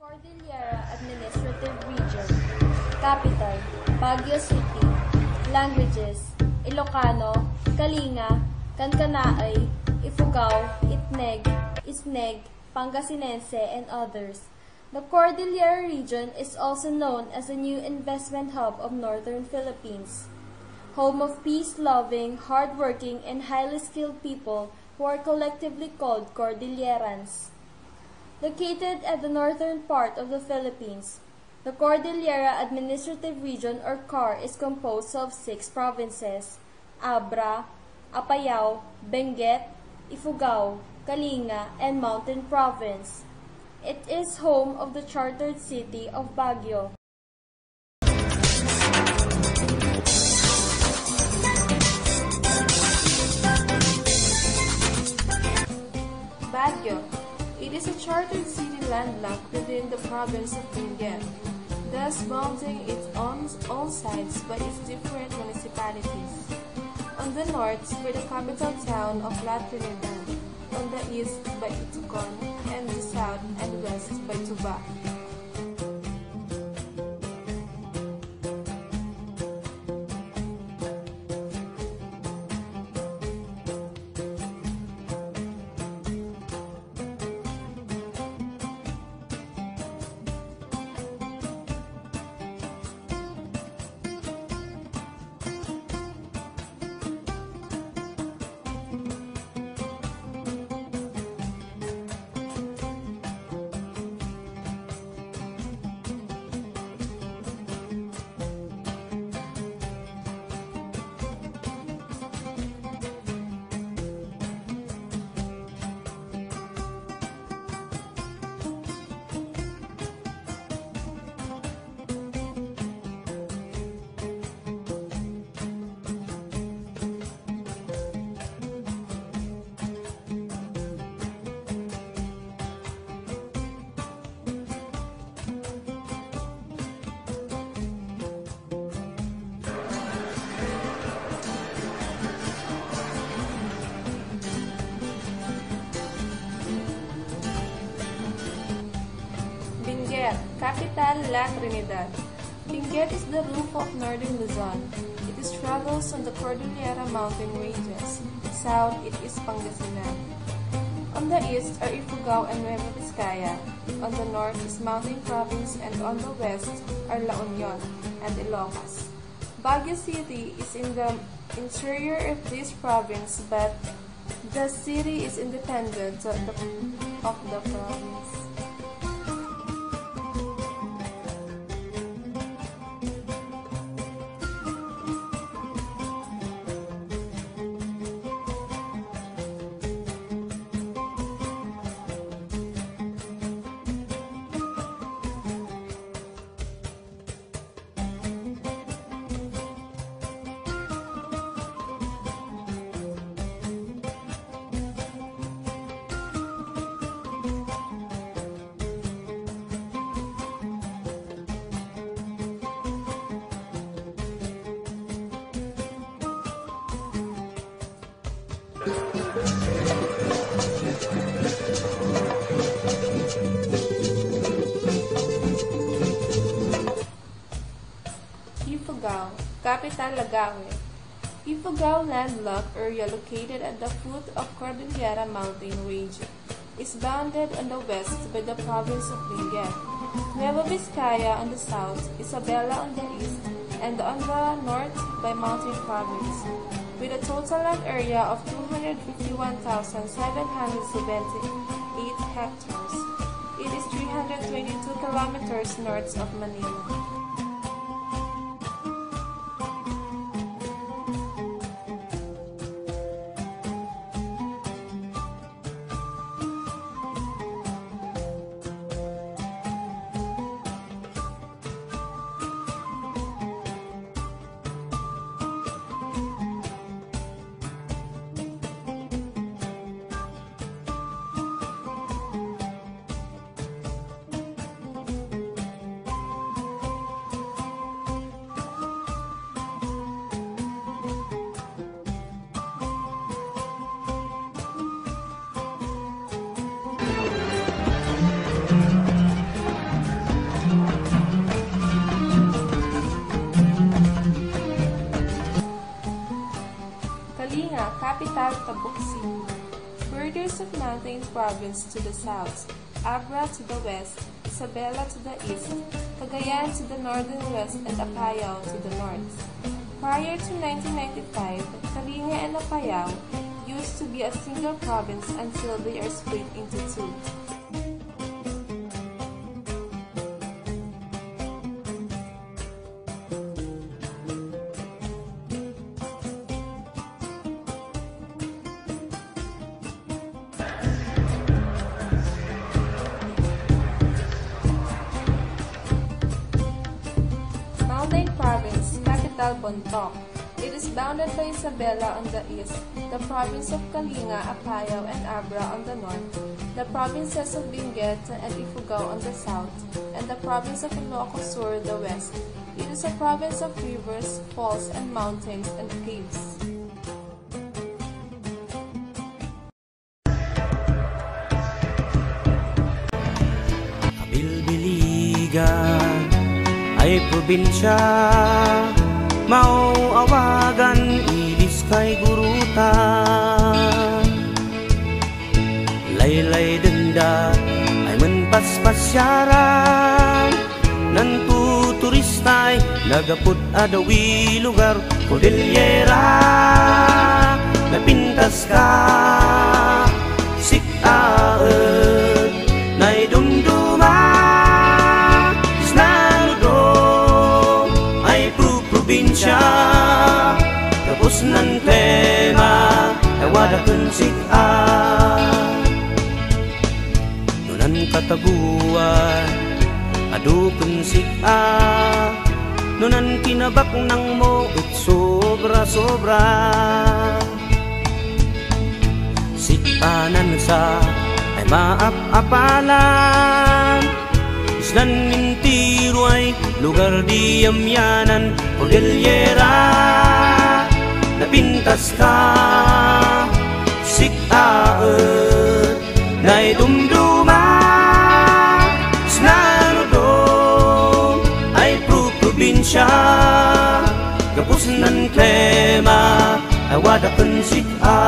Cordillera Administrative Region. Capital, Baguio City. Languages, Ilocano, Kalinga, Kankanaay, Ifugao, Itneg, Isneg, Pangasinense, and others. The Cordillera region is also known as a new investment hub of northern Philippines, home of peace-loving, hard-working, and highly skilled people who are collectively called Cordillerans. Located at the northern part of the Philippines, the Cordillera Administrative Region or CAR is composed of 6 provinces: Abra, Apayao, Benguet, Ifugao, Kalinga, and Mountain Province. It is home of the chartered city of Baguio. Baguio. It is a chartered city landlocked within the province of Benguet, thus bounding it on all sides by its different municipalities. On the north by the capital town of La Trinidad, on the east by Itucon, and the south and west by Tuba. Benguet, capital La Trinidad. Benguet is the roof of northern Luzon. It straddles on the Cordillera mountain ranges. South, it is Pangasinan. On the east are Ifugao and Nueva Vizcaya. On the north is Mountain Province, and on the west are La Union and Ilocos. Baguio City is in the interior of this province, but the city is independent of the province. Ifugao, capital Lagawe. Ifugao landlocked area located at the foot of Cordillera mountain range is bounded on the west by the province of Benguet, Nueva Vizcaya on the south, Isabela on the east, and on the north by Mountain Province, with a total land area of 251,778 hectares. It is 322 kilometers north of Manila. Tabuk City. Borders of Mountain Province to the south, Abra to the west, Isabela to the east, Cagayan to the northern west, and Apayao to the north. Prior to 1995, Kalinga and Apayao used to be a single province until they are split into two. Mountain Province, capital Bontoc. It is bounded by Isabela on the east, the province of Kalinga, Apayao, and Abra on the north, the provinces of Benguet and Ifugao on the south, and the province of Ilocos Sur the west. It is a province of rivers, falls, and mountains and caves. Kabilbiligan ay probinsya, mauawagan ilis kay gurutan. Laylay denda ay manpaspasyaran, nantu turistay nagapud adawi lugar Cordillera. Napintas ka sikaen nay dumduma probinsya, tapos ng tema ay wadakan sika. Nunan kataguan adukan sika, nunan kinabak ng mo at sobra-sobra. Sikanan sa ay maap-apalan, islan mintiro ay lugar di amyanan Cordillera. Napintas ka sikaen nay dumduma snanodong ay probinsya, kapos ng klema ay wadakan sika.